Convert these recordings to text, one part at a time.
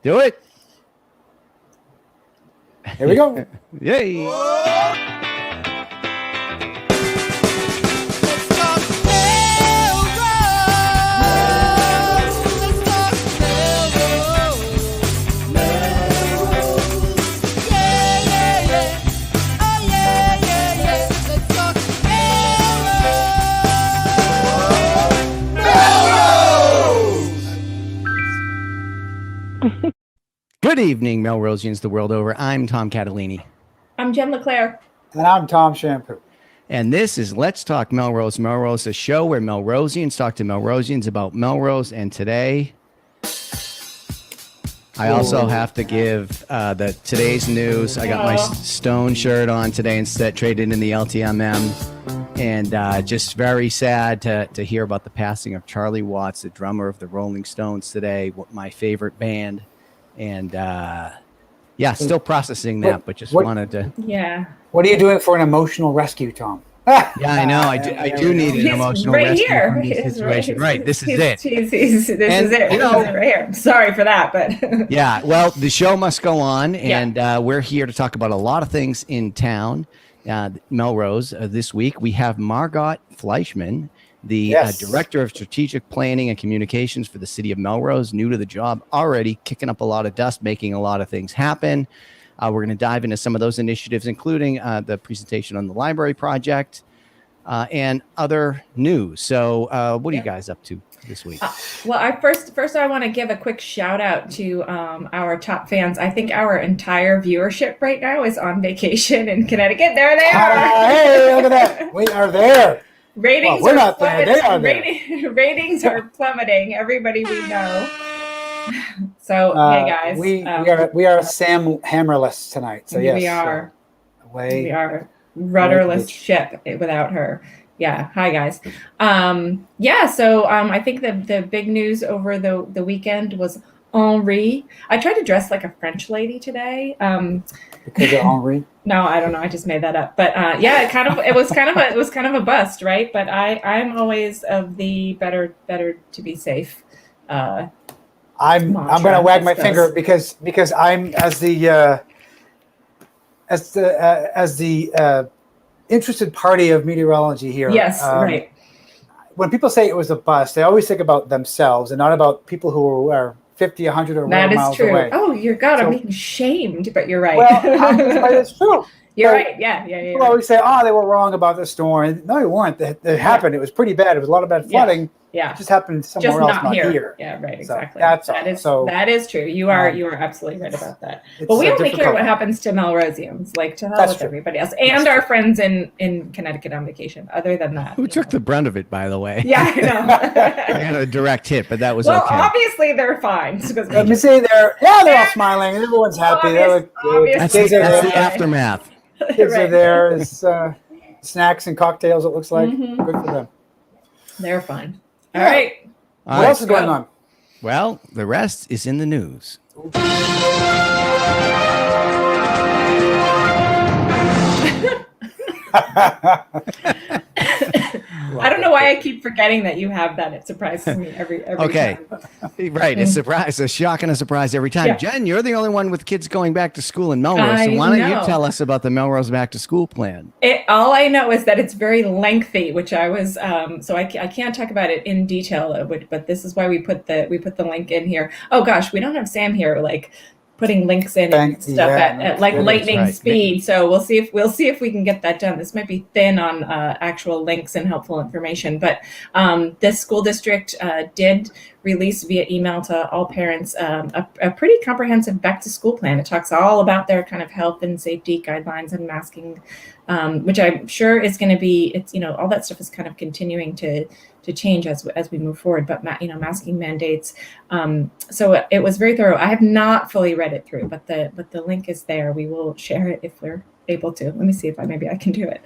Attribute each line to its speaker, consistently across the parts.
Speaker 1: Do it.
Speaker 2: Here we go.
Speaker 1: Yay. Good evening, Melrosians the world over. I'm Tom Catalini.
Speaker 3: I'm Jen LeClaire.
Speaker 2: And I'm Tom Shampoo.
Speaker 1: And this is Let's Talk Melrose. Melrose, a show where Melrosians talk to Melrosians about Melrose. And today, I also have to give the today's news. I got my Stone shirt on today instead, traded in the LTMM. And just very sad to hear about the passing of Charlie Watts, the drummer of the Rolling Stones today, my favorite band. And still processing that, but just wanted to.
Speaker 3: Yeah.
Speaker 2: What are you doing for an emotional rescue, Tom?
Speaker 1: Yeah, I know. I do need an emotional rescue
Speaker 3: here.
Speaker 1: from this situation. Right. This is it.
Speaker 3: This is it.
Speaker 1: You know,
Speaker 3: right here. Sorry for that, but.
Speaker 1: Yeah. Well, the show must go on, and we're here to talk about a lot of things in town. Melrose, this week, we have Margot Fleischman, the Director of Strategic Planning and Communications for the City of Melrose, new to the job, already kicking up a lot of dust, making a lot of things happen. We're going to dive into some of those initiatives, including the presentation on the library project and other news. So what are you guys up to this week?
Speaker 3: Well, first I want to give a quick shout out to our top fans. I think our entire viewership right now is on vacation in Connecticut. There they are.
Speaker 2: Hey, look at that. We are there.
Speaker 3: Ratings
Speaker 2: we're not there. They are there.
Speaker 3: Ratings are plummeting. Everybody we know. So hey guys,
Speaker 2: we are Sam Hammerless tonight. So yes,
Speaker 3: we are.
Speaker 2: We
Speaker 3: are rudderless ship without her. Yeah. Hi guys. So I think the big news over the weekend was Henri. I tried to dress like a French lady today.
Speaker 2: Because of Henri?
Speaker 3: No, I don't know. I just made that up. But it was kind of a bust, right? But I'm always of the better to be safe.
Speaker 2: I'm going to wag my finger because I'm as the interested party of meteorology here.
Speaker 3: Yes, right.
Speaker 2: When people say it was a bust, they always think about themselves and not about people who are 50, 100, or more miles away.
Speaker 3: Oh, I'm being shamed, but you're right.
Speaker 2: Well, it's true.
Speaker 3: You're right. Yeah.
Speaker 2: People always say, they were wrong about the storm. No, you weren't. It happened. It was pretty bad. It was a lot of bad flooding.
Speaker 3: Yeah.
Speaker 2: It just happened somewhere else, not here.
Speaker 3: Yeah, right. Exactly.
Speaker 2: So
Speaker 3: that is true. You are absolutely right about that. But we only care what happens to Melrosians, like to hell with everybody else, and our friends in Connecticut on vacation. Other than that,
Speaker 1: who took the brunt of it, by the way?
Speaker 3: Yeah, I know.
Speaker 1: I had a direct hit, but that was okay.
Speaker 3: Obviously they're fine.
Speaker 2: Let me see. They're all smiling. Everyone's happy.
Speaker 1: That's the aftermath.
Speaker 2: Kids are there. It's snacks and cocktails. It looks like good for them.
Speaker 3: They're fine. All right.
Speaker 2: What else is going on?
Speaker 1: Well, the rest is in the news.
Speaker 3: I don't know why I keep forgetting that you have that. It surprises me every time.
Speaker 1: Right. It's a shock and a surprise every time. Yeah. Jen, you're the only one with kids going back to school in Melrose. So why don't you tell us about the Melrose back to school plan?
Speaker 3: All I know is that it's very lengthy, which I was so I can't talk about it in detail. But this is why we put the link in here. Oh gosh, we don't have Sam here. Putting links in and stuff at lightning speed. So we'll see if we can get that done. This might be thin on actual links and helpful information, but this school district did release via email to all parents a pretty comprehensive back to school plan. It talks all about their kind of health and safety guidelines and masking, which I'm sure is going to be, all that stuff is kind of continuing to change as we move forward, but masking mandates. So it was very thorough. I have not fully read it through, but the link is there. We will share it if we're able to. Let me see if maybe I can do it.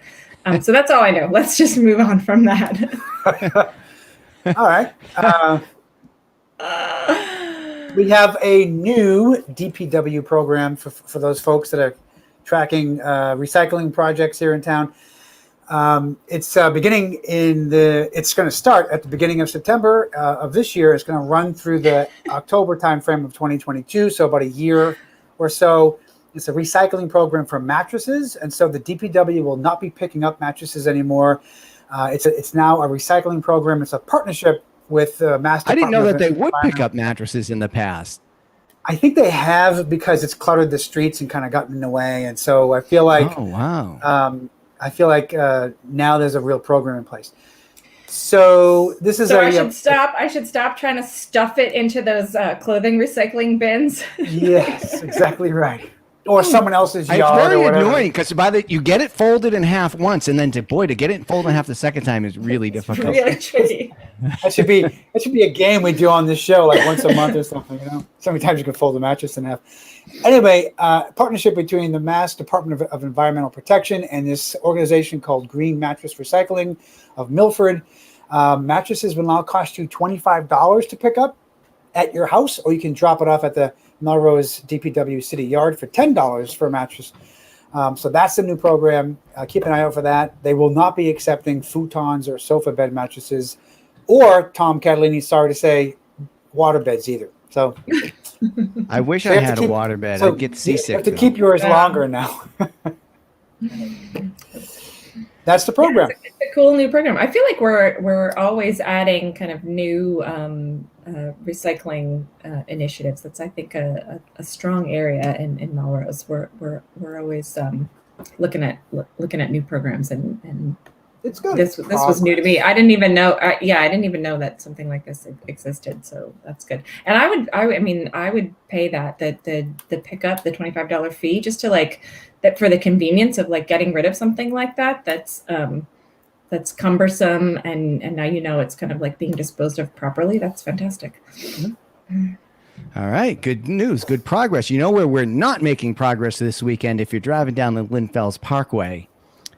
Speaker 3: So that's all I know. Let's just move on from that.
Speaker 2: All right. We have a new DPW program for those folks that are tracking recycling projects here in town. It's beginning it's going to start at the beginning of September of this year. It's going to run through the October timeframe of 2022, so about a year or so. It's a recycling program for mattresses, and so the DPW will not be picking up mattresses anymore. It's now a recycling program. It's a partnership with Mass Department.
Speaker 1: I didn't know that they would pick up mattresses in the past.
Speaker 2: I think they have, because it's cluttered the streets and kind of gotten in the way, and so I feel like now there's a real program in place. So this is
Speaker 3: I should stop trying to stuff it into those clothing recycling bins.
Speaker 2: Yes, exactly right. Or someone else's yard.
Speaker 1: It's very
Speaker 2: or whatever.
Speaker 1: annoying because you get it folded in half once, and then to get it folded in half the second time is really difficult.
Speaker 3: It's really tricky.
Speaker 2: That should be a game we do on this show, like once a month or something. So many times you can fold the mattress in half. Anyway, partnership between the Mass Department of Environmental Protection and this organization called Green Mattress Recycling of Milford. Mattresses will now cost you $25 to pick up at your house, or you can drop it off at the Melrose DPW City Yard for $10 for a mattress. So that's the new program. Keep an eye out for that. They will not be accepting futons or sofa bed mattresses, or, Tom Catalini, sorry to say, water beds either. So
Speaker 1: I wish I had a water bed. I'd get seasick.
Speaker 2: You have to keep yours longer now. That's the program.
Speaker 3: It's a cool new program. I feel like we're always adding kind of new recycling initiatives. That's, I think, a strong area in Melrose. We're always looking at new programs, and
Speaker 2: it's good.
Speaker 3: This was new to me. I didn't even know. I didn't even know that something like this existed. So that's good. And I would pay the pickup, the $25 fee, just to that, for the convenience of getting rid of something like that. That's cumbersome, and now it's kind of being disposed of properly. That's fantastic.
Speaker 2: Mm-hmm.
Speaker 1: All right, good news, good progress. You know where we're not making progress this weekend? If you're driving down the Linfells Parkway,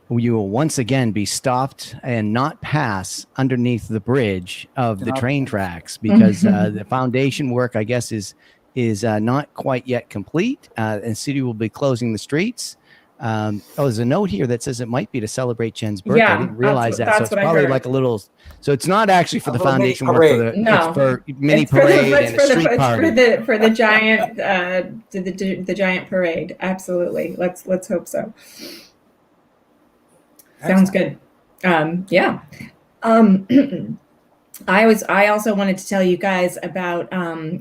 Speaker 1: you will once again be stopped and not pass underneath the bridge of the train tracks, because the foundation work, I guess, is not quite yet complete, and city will be closing the streets. There's a note here that says it might be to celebrate Jen's birthday. I didn't realize that. So it's probably like a little. So it's not actually for the foundation work. It's for mini parade and a street party.
Speaker 3: It's for the giant the giant parade. Absolutely. Let's hope so. Sounds good. Yeah. I also wanted to tell you guys about,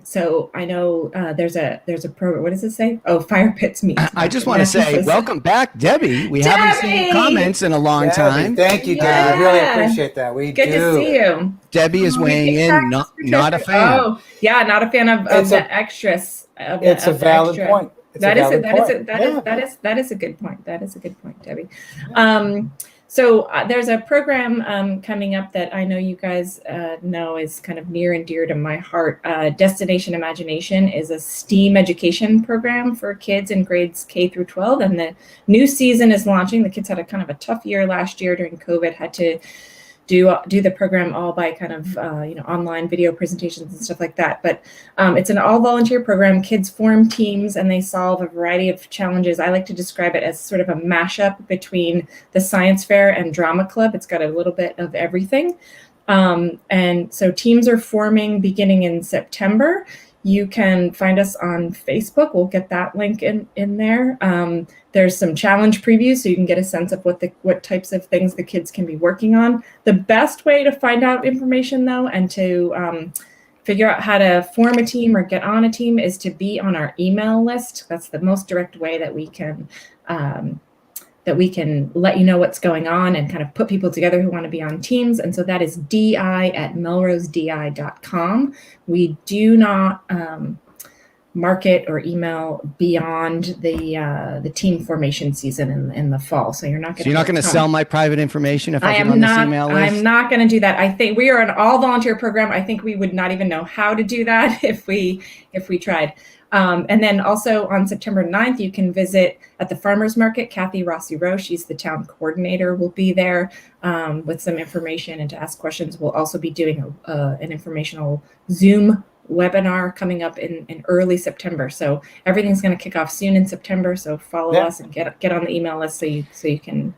Speaker 3: so I know there's a program. What does it say? Oh, Fire Pits Meet.
Speaker 1: I just want to say welcome back, Debbie. We haven't seen comments in a long time.
Speaker 2: Thank you, Debbie. We really appreciate that.
Speaker 3: Good to see you.
Speaker 1: Debbie is weighing in, not a fan.
Speaker 3: Oh, yeah, not a fan of the extras.
Speaker 2: It's a valid point.
Speaker 3: That is a good point. That is a good point, Debbie. So there's a program coming up that I know you guys know is kind of near and dear to my heart. Destination Imagination is a STEAM education program for kids in grades K through 12, and the new season is launching. The kids had a kind of a tough year last year during COVID, had to do the program all by kind of online video presentations and stuff like that. But it's an all volunteer program. Kids form teams and they solve a variety of challenges. I like to describe it as sort of a mashup between the science fair and drama club. It's got a little bit of everything. And so teams are forming beginning in September. You can find us on Facebook. We'll get that link in there. There's some challenge previews, so you can get a sense of what types of things the kids can be working on. The best way to find out information, though, and to figure out how to form a team or get on a team is to be on our email list. That's the most direct way that we can let you know what's going on and kind of put people together who want to be on teams. And so that is di@melrosedi.com. We do not market or email beyond the team formation season in the fall. So you're not going
Speaker 1: to sell my private information if I get on this email list?
Speaker 3: I'm not going to do that. I think we are an all volunteer program. I think we would not even know how to do that if we tried. And then also on September 9th, you can visit at the farmers market. Kathy Rossi-Rowe, she's the town coordinator, will be there with some information and to ask questions. We'll also be doing an informational Zoom webinar coming up in early September. So everything's going to kick off soon in September. So follow us and get on the email list so you can.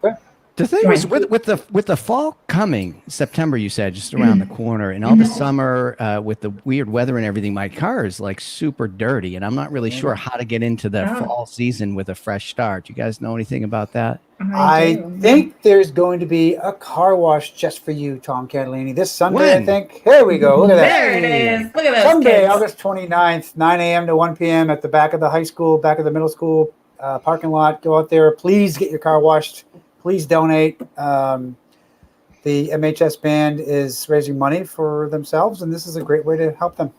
Speaker 1: The thing is, with the fall coming, September, you said, just around the corner, and all the summer with the weird weather and everything, my car is like super dirty, and I'm not really sure how to get into the fall season with a fresh start. You guys know anything about that?
Speaker 2: I think there's going to be a car wash just for you, Tom Catalini, this Sunday, I think. Here we go. Look at that.
Speaker 3: There it is. Look at those
Speaker 2: Sunday,
Speaker 3: kids.
Speaker 2: August 29th, 9 a.m. to 1 p.m. at the back of the high school, back of the middle school parking lot. Go out there. Please get your car washed. Please donate. The MHS band is raising money for themselves, and this is a great way to help them.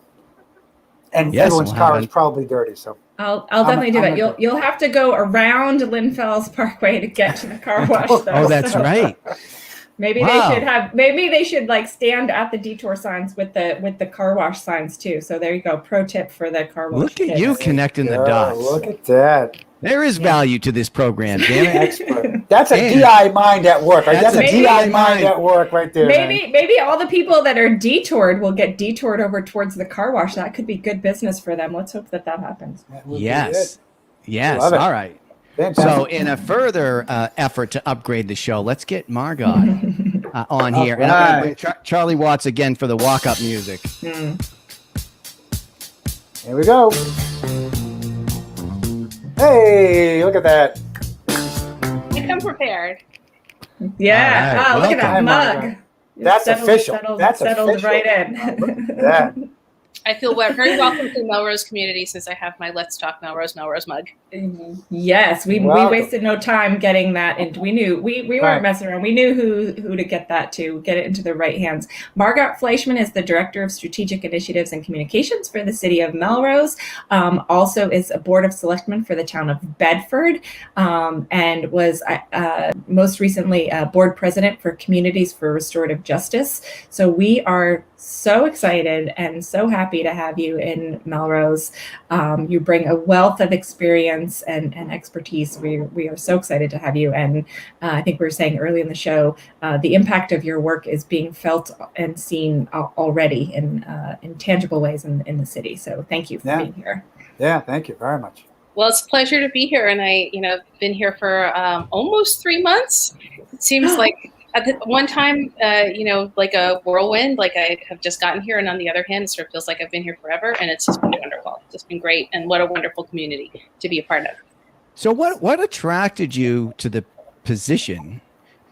Speaker 2: And everyone's car is probably dirty, so
Speaker 3: I'll definitely do that. You'll have to go around Lynn Fells Parkway to get to the car wash, though.
Speaker 1: Oh, that's right.
Speaker 3: Maybe they should like stand at the detour signs with the car wash signs too. So there you go. Pro tip for the car wash.
Speaker 1: Look at you connecting the dots.
Speaker 2: Look at that.
Speaker 1: There is value to this program, damn it.
Speaker 2: Expert. That's a DI mind at work. Right? That's a DI mind at work right there.
Speaker 3: Maybe all the people that are detoured will get detoured over towards the car wash. That could be good business for them. Let's hope that happens.
Speaker 1: Yes. All right.
Speaker 2: Fantastic.
Speaker 1: So in a further effort to upgrade the show, let's get Margot on here. And I'm going to bring Charlie Watts again for the walk-up music.
Speaker 2: Here we go. Hey, look at that.
Speaker 4: I come prepared.
Speaker 3: Yeah.
Speaker 1: Right,
Speaker 3: look at that mug.
Speaker 2: That's official. That's
Speaker 3: settled
Speaker 2: official.
Speaker 3: right in.
Speaker 2: Look at that.
Speaker 4: I feel very welcome to the Melrose community since I have my Let's Talk Melrose mug.
Speaker 3: Yes, we wasted no time getting that, and we knew we weren't messing around. We knew who to get that to, get it into the right hands. Margot Fleischman is the Director of Strategic Initiatives and Communications for the City of Melrose. Also is a Board of Selectmen for the town of Bedford, and was most recently Board President for Communities for Restorative Justice. So we are so excited and so happy to have you in Melrose. You bring a wealth of experience and expertise. We are so excited to have you. And I think we were saying early in the show, the impact of your work is being felt and seen already in tangible ways in the city. So thank you for being here.
Speaker 2: Yeah, thank you very much.
Speaker 4: Well, it's a pleasure to be here. And I've been here for almost 3 months. It seems like at the one time, like a whirlwind, like I have just gotten here. And on the other hand, it sort of feels like I've been here forever. And it's just been wonderful. It's just been great. And what a wonderful community to be a part of.
Speaker 1: So what attracted you to the position?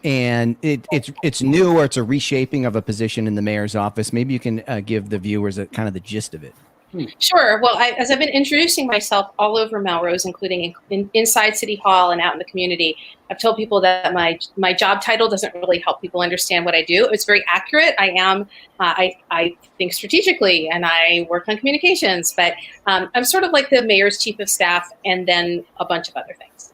Speaker 1: And it's new, or it's a reshaping of a position in the mayor's office. Maybe you can give the viewers kind of the gist of it.
Speaker 4: Sure. Well, as I've been introducing myself all over Melrose, including inside City Hall and out in the community, I've told people that my job title doesn't really help people understand what I do. It's very accurate. I think strategically and I work on communications, but I'm sort of like the mayor's chief of staff and then a bunch of other things.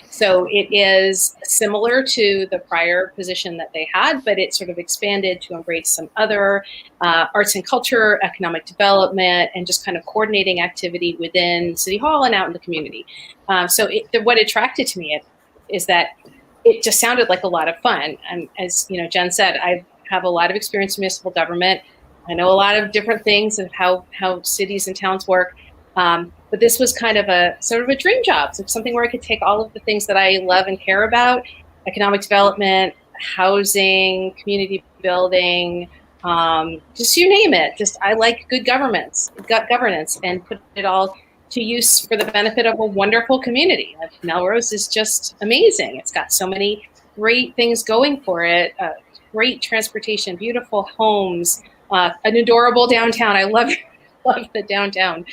Speaker 4: So it is similar to the prior position that they had, but it sort of expanded to embrace some other arts and culture, economic development, and just kind of coordinating activity within City Hall and out in the community. So what attracted to me is that it just sounded like a lot of fun. And as Jen said, I have a lot of experience in municipal government. I know a lot of different things of how cities and towns work. But this was kind of a sort of a dream job. So something where I could take all of the things that I love and care about, economic development, housing, community building, just you name it. Just I like good governance, and put it all to use for the benefit of a wonderful community. Melrose is just amazing. It's got so many great things going for it. Great transportation, beautiful homes, an adorable downtown. I love the downtown.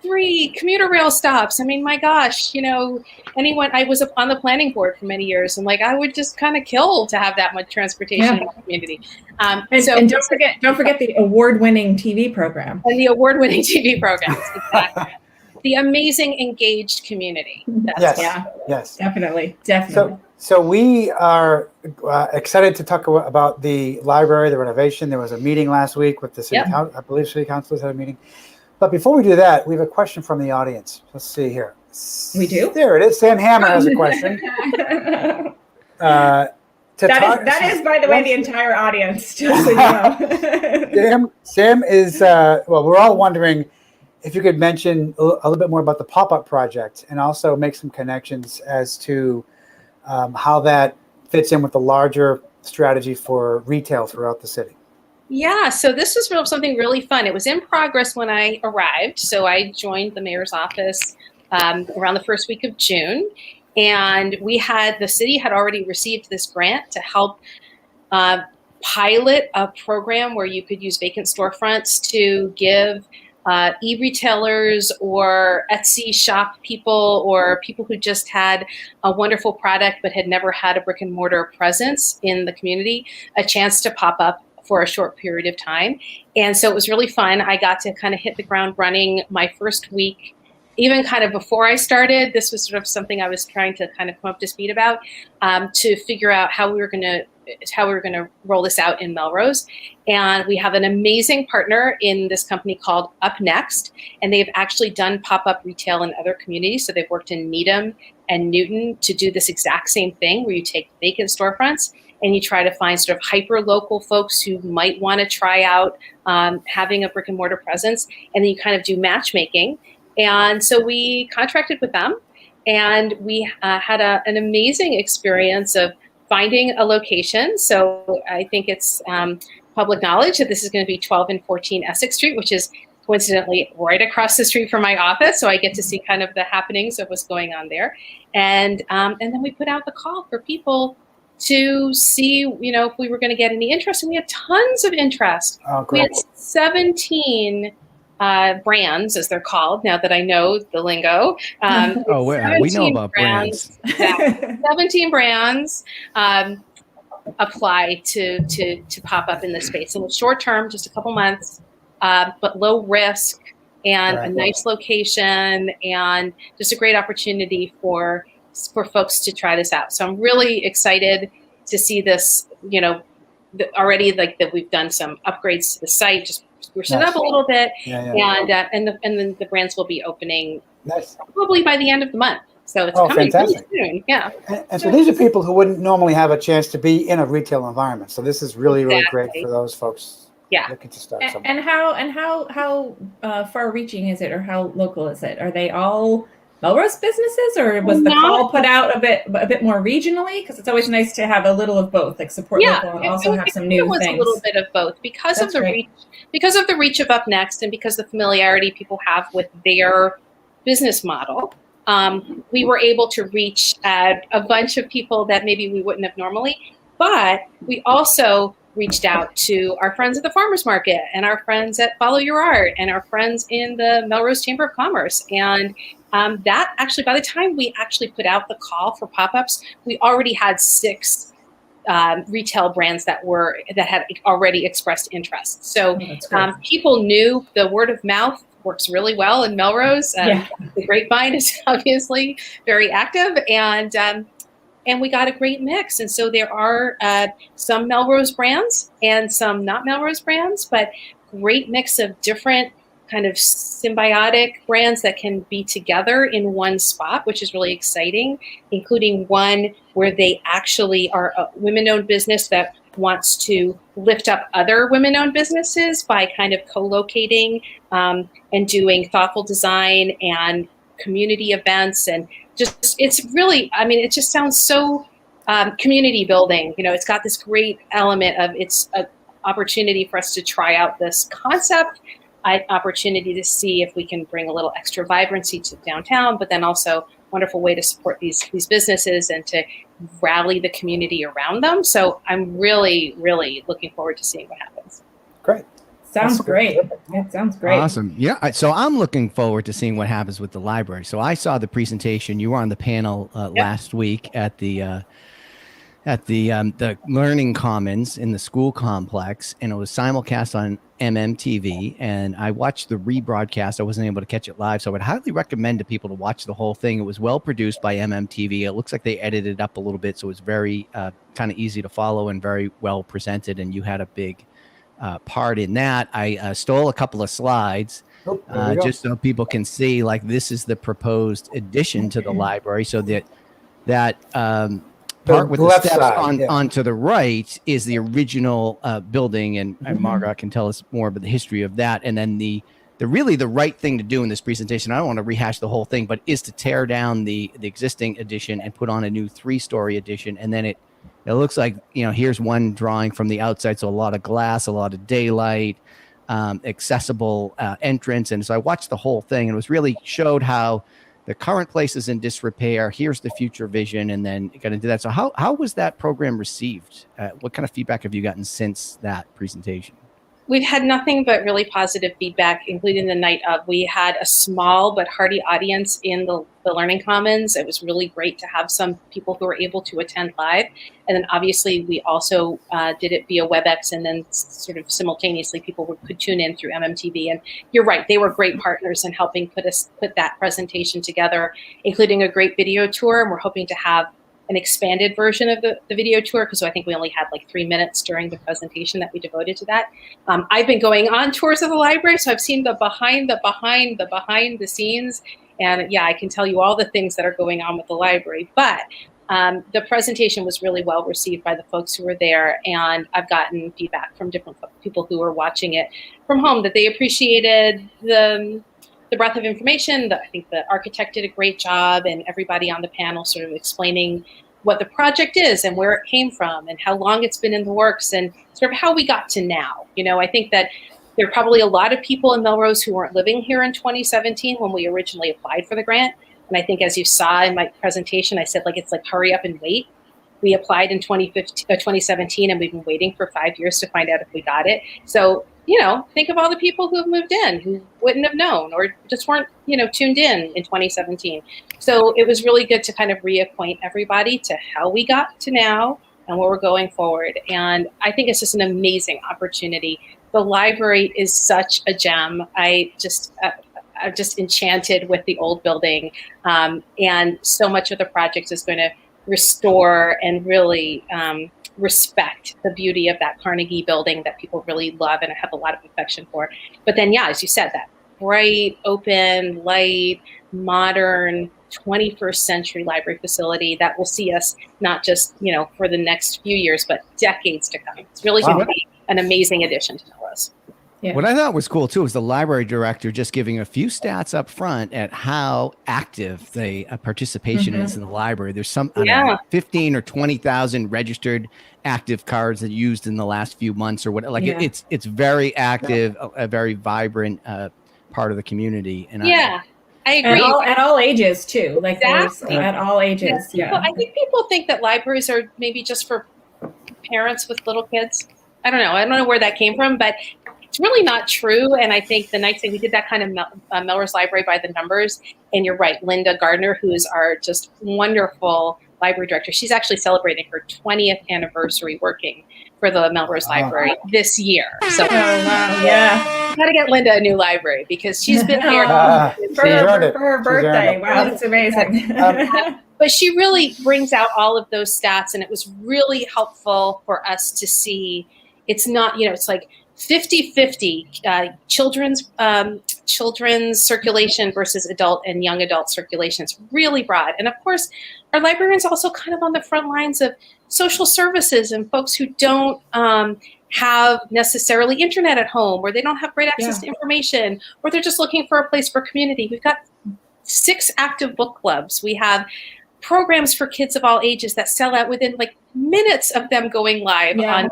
Speaker 4: 3 commuter rail stops. I mean, my gosh, I was on the planning board for many years, and I would just kind of kill to have that much transportation in the community. And
Speaker 3: don't forget the award-winning TV program.
Speaker 4: And the award-winning TV programs, exactly. The amazing engaged community.
Speaker 2: Yes,
Speaker 3: definitely.
Speaker 2: So we are excited to talk about the library, the renovation. There was a meeting last week with the city council. I believe city councilors had a meeting. But before we do that, we have a question from the audience. Let's see here.
Speaker 3: We do?
Speaker 2: There it is. Sam Hammer has a question.
Speaker 3: That is, by the way, the entire audience, just so you know.
Speaker 2: Sam is, we're all wondering if you could mention a little bit more about the pop-up project and also make some connections as to how that fits in with the larger strategy for retail throughout the city.
Speaker 4: Yeah, so this was something really fun. It was in progress when I arrived. So I joined the mayor's office around the first week of June. And the city had already received this grant to help pilot a program where you could use vacant storefronts to give e-retailers or Etsy shop people or people who just had a wonderful product but had never had a brick and mortar presence in the community a chance to pop up for a short period of time. And so it was really fun. I got to kind of hit the ground running my first week. Even kind of before I started, this was sort of something I was trying to kind of come up to speed about, to figure out how we were going to roll this out in Melrose. And we have an amazing partner in this company called Up Next, and they've actually done pop-up retail in other communities. So they've worked in Needham and Newton to do this exact same thing, where you take vacant storefronts and you try to find sort of hyper-local folks who might want to try out having a brick and mortar presence, and then you kind of do matchmaking. And so we contracted with them, and we had an amazing experience of finding a location. So I think it's public knowledge that this is going to be 12 and 14 Essex Street, which is coincidentally right across the street from my office. So I get to see kind of the happenings of what's going on there. And then we put out the call for people to see, if we were going to get any interest. And we had tons of interest.
Speaker 2: Oh,
Speaker 4: we
Speaker 2: great.
Speaker 4: had 17 brands, as they're called, now that I know the lingo.
Speaker 1: We know about brands.
Speaker 4: 17 brands apply to pop up in this space. And it's short term, just a couple months, but low risk and a nice location and just a great opportunity for folks to try this out. So I'm really excited to see this, already like that we've done some upgrades to the site, just spruce it up a little bit. And then the brands will be opening probably by the end of the month. So it's coming really soon. Yeah.
Speaker 2: And so these are people who wouldn't normally have a chance to be in a retail environment. So this is really, really great for those folks looking to start something.
Speaker 3: And how far reaching is it, or how local is it? Are they all Melrose businesses, or was the call put out a bit more regionally? Because it's always nice to have a little of both, like support local and also have some new things.
Speaker 4: A little bit of both because of the reach of Up Next, and because the familiarity people have with their business model. We were able to reach a bunch of people that maybe we wouldn't have normally, but we also reached out to our friends at the Farmers Market and our friends at Follow Your Art and our friends in the Melrose Chamber of Commerce. And that actually, by the time we actually put out the call for pop-ups, we already had 6 retail brands that had already expressed interest. So people knew the word of mouth works really well in Melrose. The grapevine is obviously very active, and we got a great mix. And so there are some Melrose brands and some not Melrose brands, but great mix of different kind of symbiotic brands that can be together in one spot, which is really exciting, including one where they actually are a women-owned business that wants to lift up other women-owned businesses by kind of co-locating and doing thoughtful design and community events. And just, it's really, it just sounds so community building. It's got this great element of it's an opportunity for us to try out this concept, an opportunity to see if we can bring a little extra vibrancy to downtown, but then also wonderful way to support these businesses and to rally the community around them. So I'm really, really looking forward to seeing what happens.
Speaker 2: Great.
Speaker 3: Sounds great. It sounds great.
Speaker 1: Awesome. Yeah. So I'm looking forward to seeing what happens with the library. So I saw the presentation. You were on the panel last week at the Learning Commons in the school complex, and it was simulcast on MMTV, and I watched the rebroadcast. I wasn't able to catch it live, so I would highly recommend to people to watch the whole thing. It was well produced by MMTV. It looks like they edited it up a little bit, so it was very kind of easy to follow and very well presented, and you had a big part in that. I stole a couple of slides just so people can see, like, this is the proposed addition to the library, so that part with the steps onto the right is the original building, and Margot can tell us more about the history of that. And then the right thing to do in this presentation, I don't want to rehash the whole thing, but is to tear down the existing addition and put on a new 3-story addition, and then It looks like, here's one drawing from the outside. So a lot of glass, a lot of daylight, accessible entrance. And so I watched the whole thing, and it was really showed how the current place is in disrepair. Here's the future vision, and then got into that. So how was that program received? What kind of feedback have you gotten since that presentation?
Speaker 4: We've had nothing but really positive feedback, including the night of. We had a small but hearty audience in the Learning Commons. It was really great to have some people who were able to attend live. And then obviously we also did it via WebEx, and then sort of simultaneously people could tune in through MMTV. And you're right, they were great partners in helping put that presentation together, including a great video tour. And we're hoping to have an expanded version of the video tour, because I think we only had like 3 minutes during the presentation that we devoted to that. I've been going on tours of the library, so I've seen the behind the scenes, and yeah, I can tell you all the things that are going on with the library. But the presentation was really well received by the folks who were there, and I've gotten feedback from different people who were watching it from home that they appreciated the breadth of information. I think the architect did a great job, and everybody on the panel sort of explaining what the project is and where it came from and how long it's been in the works and sort of how we got to now. I think that there are probably a lot of people in Melrose who weren't living here in 2017 when we originally applied for the grant. And I think, as you saw in my presentation, I said, it's like hurry up and wait. We applied in 2017, and we've been waiting for 5 years to find out if we got it. So, think of all the people who have moved in who wouldn't have known or just weren't, tuned in 2017. So it was really good to kind of reacquaint everybody to how we got to now and where we're going forward. And I think it's just an amazing opportunity. The library is such a gem. I'm just enchanted with the old building. And so much of the project is going to restore and really respect the beauty of that Carnegie building that people really love and have a lot of affection for. But then, yeah, as you said, that bright, open, light, modern, 21st century library facility that will see us not just, for the next few years, but decades to come. It's really going to be an amazing addition to Melrose.
Speaker 1: Yeah. What I thought was cool too was the library director just giving a few stats up front at how active the participation is in the library. There's some 15 or 20,000 registered active cards that used in the last few months or what. It's very active, a very vibrant part of the community. And
Speaker 4: I agree.
Speaker 3: At all ages too.
Speaker 4: Exactly.
Speaker 3: At all ages. Yeah.
Speaker 4: I think people think that libraries are maybe just for parents with little kids. I don't know where that came from, but it's really not true. And I think the nice thing, we did that kind of Melrose Library by the numbers. And you're right, Linda Gardner, who is our just wonderful library director, she's actually celebrating her 20th anniversary working for the Melrose Library this year. So got to get Linda a new library because she's been there
Speaker 3: for her birthday. Wow, that's amazing.
Speaker 4: But she really brings out all of those stats, and it was really helpful for us to see. It's not, it's like 50-50 children's circulation versus adult and young adult circulation. It's really broad. And of course, our librarians also kind of on the front lines of social services and folks who don't have necessarily internet at home, or they don't have great access to information, or they're just looking for a place for community. We've got 6 active book clubs. We have programs for kids of all ages that sell out within minutes of them going live online.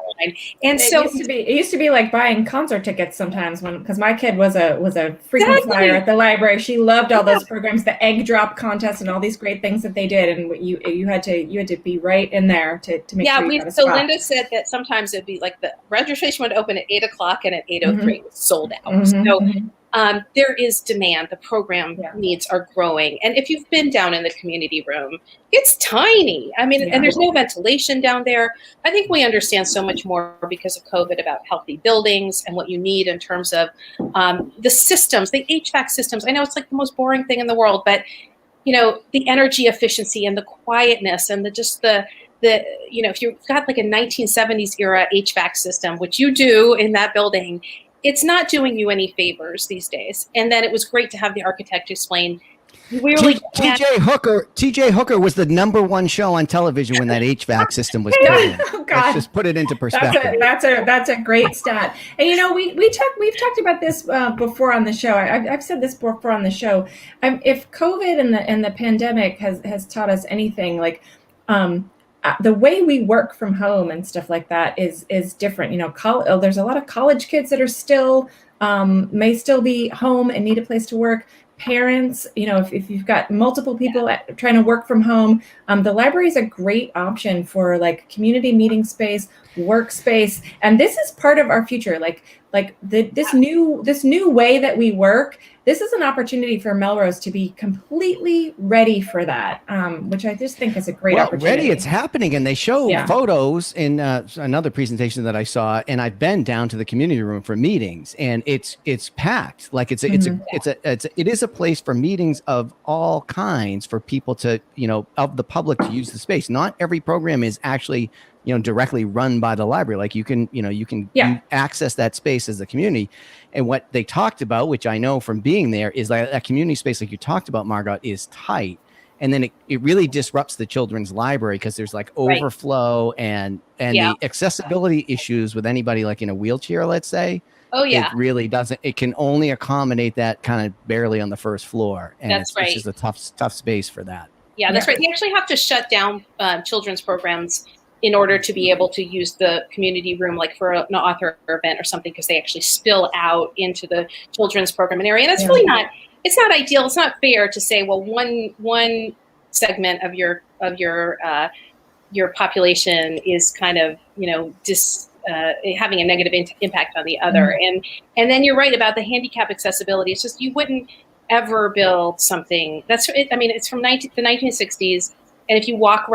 Speaker 4: And
Speaker 3: it used to be like buying concert tickets sometimes because my kid was a frequent flyer at the library. She loved all those programs, the egg drop contest and all these great things that they did. And you had to be right in there to make sure you got a spot.
Speaker 4: Linda said that sometimes it'd be like the registration would open at 8:00 and at 8:03 it was sold out. So there is demand. The program needs are growing. And if you've been down in the community room, it's tiny. I mean, and there's no ventilation down there. I think we understand so much more because of COVID about healthy buildings and what you need in terms of the systems, the HVAC systems. I know it's like the most boring thing in the world, but the energy efficiency and the quietness and if you've got like a 1970s era HVAC system, which you do in that building, it's not doing you any favors these days. And then it was great to have the architect explain.
Speaker 1: TJ Hooker was the #1 show on television when that HVAC system was put in.
Speaker 3: Oh, God.
Speaker 1: Let's just put it into perspective.
Speaker 3: That's a great stat. And we've talked about this before on the show. I've said this before on the show. If COVID and the pandemic has taught us anything, the way we work from home and stuff like that is different. There's a lot of college kids that are still may still be home and need a place to work. Parents, if you've got multiple people trying to work from home, the library is a great option for like community meeting space, workspace, and this is part of our future. This new way that we work. This is an opportunity for Melrose to be completely ready for that, which I just think is a great opportunity.
Speaker 1: Ready, it's happening, and they show photos in another presentation that I saw, and I've been down to the community room for meetings, and it's packed. Like it is a place for meetings of all kinds for people to of the public to use the space. Not every program is actually directly run by the library. Like you can access that space as a community. And what they talked about, which I know from being there, is like that community space, like you talked about, Margot, is tight. And then it really disrupts the children's library because there's like overflow and the accessibility issues with anybody like in a wheelchair, let's say.
Speaker 4: Oh yeah.
Speaker 1: It really doesn't. It can only accommodate that kind of barely on the first floor. And
Speaker 4: it's
Speaker 1: just a tough space for that.
Speaker 4: Yeah, that's right. They actually have to shut down children's programs in order to be able to use the community room, like for an author event or something, because they actually spill out into the children's program area. And that's really it's not ideal. It's not fair to say, well, one segment of your population is kind of, having a negative impact on the other. And then you're right about the handicap accessibility. It's just, you wouldn't ever build something it's from the 1960s. And if you walk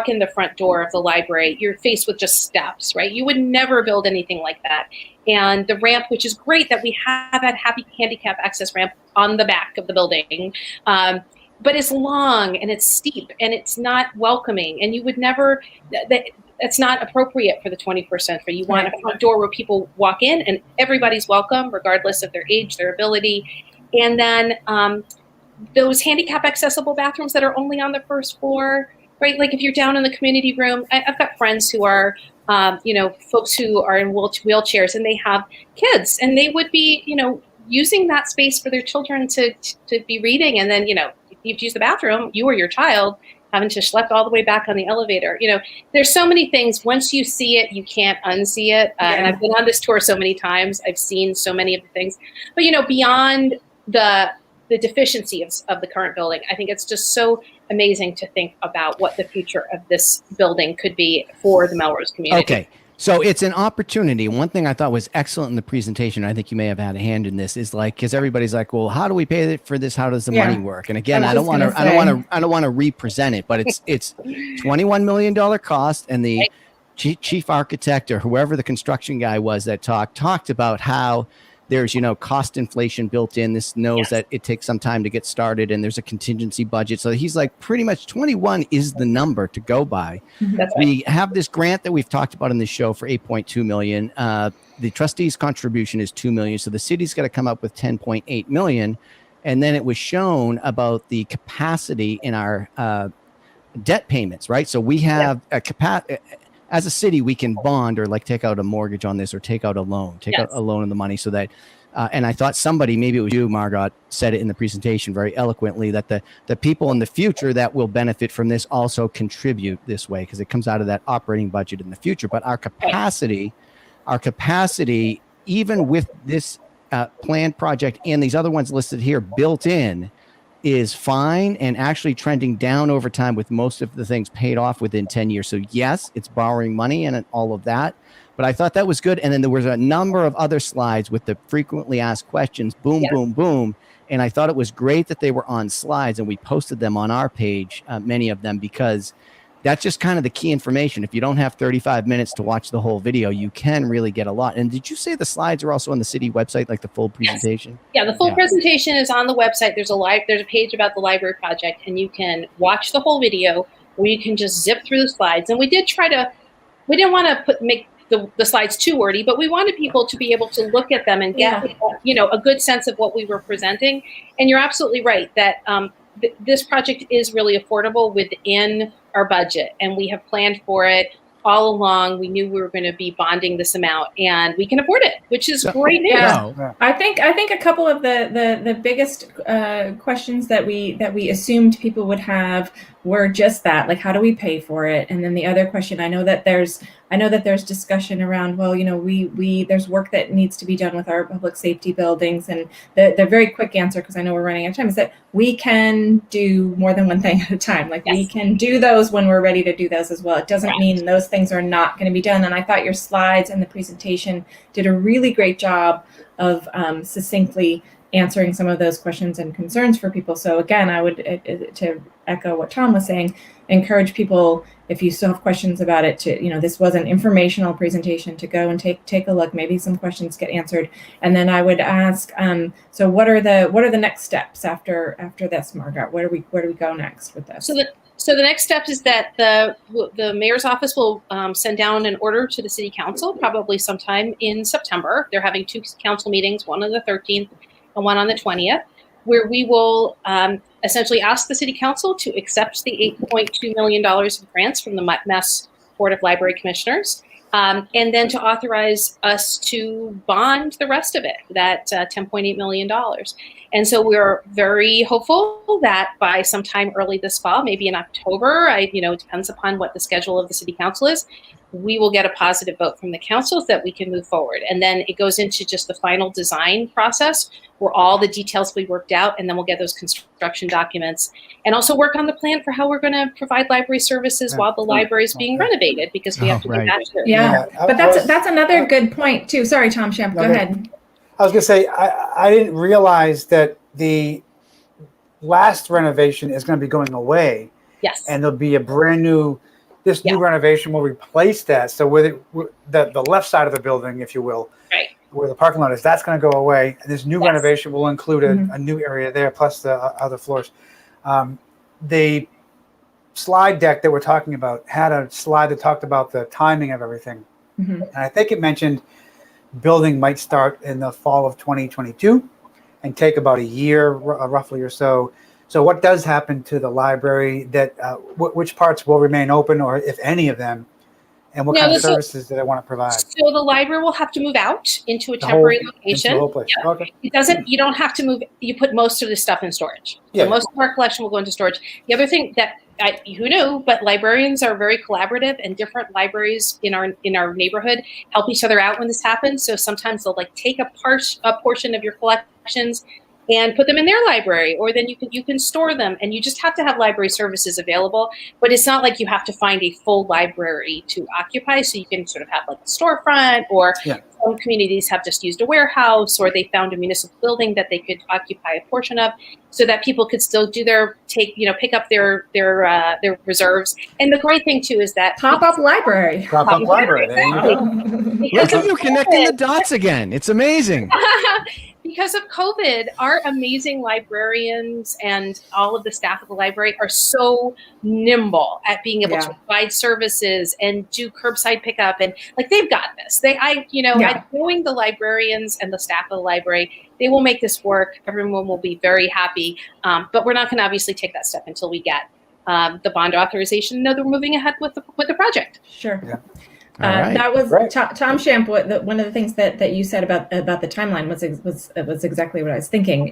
Speaker 4: in the front door of the library, you're faced with just steps, right? You would never build anything like that. And the ramp, which is great that we have that handicap access ramp on the back of the building, but it's long and it's steep and it's not welcoming. And you would never, that's not appropriate for the 21st century. You want a front door where people walk in and everybody's welcome, regardless of their age, their ability. And then, those handicap accessible bathrooms that are only on the first floor, right? Like if you're down in the community room, I've got friends who are, folks who are in wheelchairs and they have kids and they would be, using that space for their children to be reading. And then, if you've used the bathroom, you or your child having to schlep all the way back on the elevator. There's so many things. Once you see it, you can't unsee it. And I've been on this tour so many times. I've seen so many of the things, but beyond the deficiency of the current building, I think it's just so amazing to think about what the future of this building could be for the Melrose community.
Speaker 1: Okay. So it's an opportunity. One thing I thought was excellent in the presentation, I think you may have had a hand in this, is like, because everybody's like, well, how do we pay for this? How does the money work? And again, I don't want to represent it, but it's $21 million cost, and the chief architect or whoever the construction guy was that talked about how there's, cost inflation built in. This knows that it takes some time to get started and there's a contingency budget. So he's like, pretty much 21 is the number to go by. We have this grant that we've talked about in this show for $8.2 million. The trustees' contribution is $2 million. So the city's got to come up with $10.8 million. And then it was shown about the capacity in our debt payments, right? So we have a capacity. As a city, we can bond or like take out a mortgage on this or take out a loan, out a loan of the money so that, and I thought somebody, maybe it was you, Margot, said it in the presentation very eloquently, that the people in the future that will benefit from this also contribute this way because it comes out of that operating budget in the future. But our capacity, even with this planned project and these other ones listed here built in, is fine and actually trending down over time with most of the things paid off within 10 years. So yes, it's borrowing money and all of that, but I thought that was good. And then there was a number of other slides with the frequently asked questions, boom, boom, boom. And I thought it was great that they were on slides and we posted them on our page, many of them, because that's just kind of the key information. If you don't have 35 minutes to watch the whole video, you can really get a lot. And did you say the slides are also on the city website, like the full presentation?
Speaker 4: Yes. Yeah, the full presentation is on the website. There's a page about the library project, and you can watch the whole video, or you can just zip through the slides. And we didn't want to make the slides too wordy, but we wanted people to be able to look at them and get a good sense of what we were presenting. And you're absolutely right that this project is really affordable within our budget, and we have planned for it all along we knew we were going to be bonding this amount, and we can afford it, which is great news.
Speaker 3: Yeah. I think a couple of the biggest questions that we assumed people would have were just that, like, how do we pay for it? And then the other question, I know that there's discussion around, well, we there's work that needs to be done with our public safety buildings, and the very quick answer, because I know we're running out of time, is that we can do more than one thing at a time. Like, we can do those when we're ready to do those as well. It doesn't mean those things are not going to be done. And I thought your slides and the presentation did a really great job of succinctly answering some of those questions and concerns for people. So again, I would, to echo what Tom was saying, encourage people, if you still have questions about it, to, this was an informational presentation, to go and take a look. Maybe some questions get answered. And then I would ask, so what are the next steps after this, Margot? Where do we go next with this?
Speaker 4: So the next step is that the mayor's office will send down an order to the city council, probably sometime in September. They're having 2 council meetings, one on the 13th and one on the 20th, where we will essentially ask the city council to accept the $8.2 million of grants from the Mass Board of Library Commissioners, and then to authorize us to bond the rest of it, that $10.8 million. And so we're very hopeful that by sometime early this fall, maybe in October, it depends upon what the schedule of the city council is, we will get a positive vote from the council so that we can move forward. And then it goes into just the final design process where all the details will be worked out, and then we'll get those construction documents and also work on the plan for how we're going to provide library services while the library is being renovated, because we have to do that too.
Speaker 3: Yeah, but that's another good point too. Sorry, Tom Shamp, go ahead.
Speaker 2: I was going to say, I didn't realize that the last renovation is going to be going away.
Speaker 4: Yes.
Speaker 2: And there'll be a brand new, new renovation will replace that. So where the left side of the building, if you will,
Speaker 4: right,
Speaker 2: where the parking lot is, that's going to go away. And this new renovation will include a new area there, plus the other floors. The slide deck that we're talking about had a slide that talked about the timing of everything. And I think it mentioned building might start in the fall of 2022 and take about a year, roughly or so. So what does happen to the library? That which parts will remain open, or if any of them, and what kind of services do they want to provide?
Speaker 4: So the library will have to move out into a temporary location.
Speaker 2: Into the whole place.
Speaker 4: Yeah.
Speaker 2: Okay.
Speaker 4: It doesn't. You don't have to move. You put most of the stuff in storage. So most of our collection will go into storage. The other thing that who knew, but librarians are very collaborative, and different libraries in our neighborhood help each other out when this happens. So sometimes they'll take a portion of your collections and put them in their library, or then you can store them, and you just have to have library services available. But it's not like you have to find a full library to occupy. So you can sort of have like a storefront, or some communities have just used a warehouse, or they found a municipal building that they could occupy a portion of, so that people could still do pick up their reserves. And the great thing too is that
Speaker 3: pop-up library.
Speaker 2: Pop-up library. There you go.
Speaker 1: Look at you connecting the dots again. It's amazing.
Speaker 4: Because of COVID, our amazing librarians and all of the staff of the library are so nimble at being able to provide services and do curbside pickup, and they've got this. Knowing the librarians and the staff of the library, they will make this work. Everyone will be very happy. But we're not going to obviously take that step until we get the bond authorization. Know that we're moving ahead with the project.
Speaker 3: Sure.
Speaker 2: Yeah.
Speaker 1: Right.
Speaker 3: That was Tom Shamp. One of the things that you said about the timeline was exactly what I was thinking.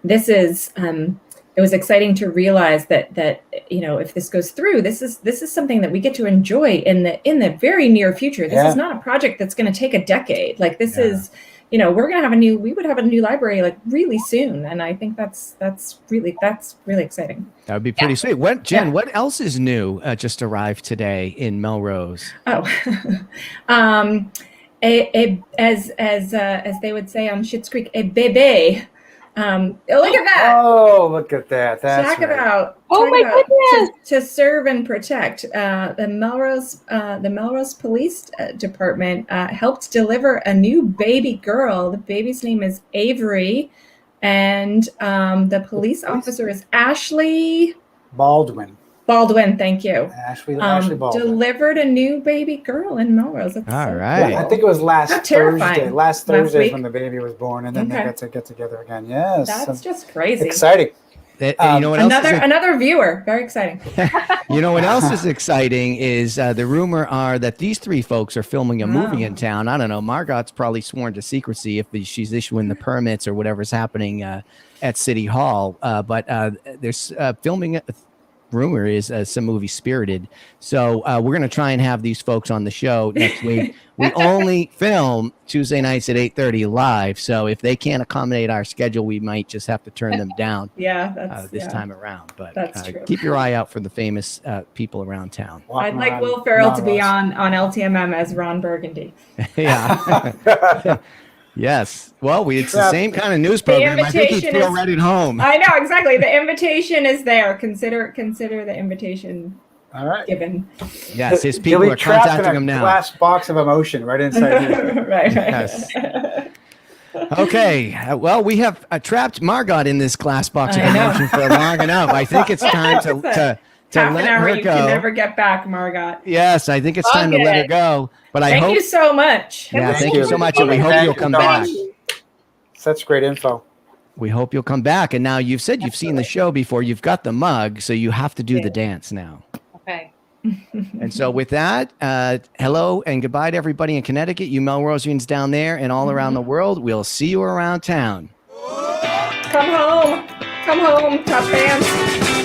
Speaker 3: This is it was exciting to realize that if this goes through, this is something that we get to enjoy in the very near future. This is not a project that's going to take a decade. This is. We're going to have we would have a new library really soon. And I think that's really exciting.
Speaker 1: That would be pretty sweet. Jen, what else is new just arrived today in Melrose?
Speaker 3: Oh, as they would say on Schitt's Creek, a bébé. Look at that.
Speaker 2: Oh, look at that. That's
Speaker 3: Talk about to serve and protect. The Melrose Police Department helped deliver a new baby girl. The baby's name is Avery, and the police officer is Ashley
Speaker 2: Baldwin.
Speaker 3: Thank you.
Speaker 2: Ashley Baldwin
Speaker 3: delivered a new baby girl in Melrose.
Speaker 1: All right.
Speaker 2: Yeah, I think it was last Thursday. Last Thursday
Speaker 3: week.
Speaker 2: When the baby was born, and then they got to get together again. Yes,
Speaker 3: that's just crazy.
Speaker 2: Exciting.
Speaker 1: You know what else?
Speaker 3: Another viewer. Very exciting.
Speaker 1: You know what else is exciting is the rumor are that these three folks are filming a movie in town. I don't know. Margot's probably sworn to secrecy if she's issuing the permits or whatever's happening at City Hall. But there's filming. Rumor is some movie Spirited. So we're going to try and have these folks on the show next week. We only film Tuesday nights at 8:30 live. So if they can't accommodate our schedule, we might just have to turn them down this time around. But keep your eye out for the famous people around town.
Speaker 3: I'd like Will Ferrell to be on LTMM as Ron Burgundy.
Speaker 1: Yeah. Yes. Well, it's the same kind of news program. I think he'd feel right at home.
Speaker 3: I know, exactly. The invitation is there. Consider the invitation given.
Speaker 1: Yes, his people are contacting him now.
Speaker 2: Glass box of emotion right inside here.
Speaker 3: Right.
Speaker 1: Yes. Okay. Well, we have trapped Margot in this glass box of emotion for long enough. I think it's time to let her go.
Speaker 3: You can never get back, Margot.
Speaker 1: Yes, I think it's time to let her go. But I hope.
Speaker 3: Thank you so much.
Speaker 1: Yeah, thank you so much, and we hope you'll come back.
Speaker 2: Such great info.
Speaker 1: We hope you'll come back. And now you've said you've seen the show before. You've got the mug, so you have to do the dance now.
Speaker 4: Okay.
Speaker 1: And so with that, hello and goodbye to everybody in Connecticut, you Melrosians down there and all around the world. We'll see you around town.
Speaker 3: Come home, top fans.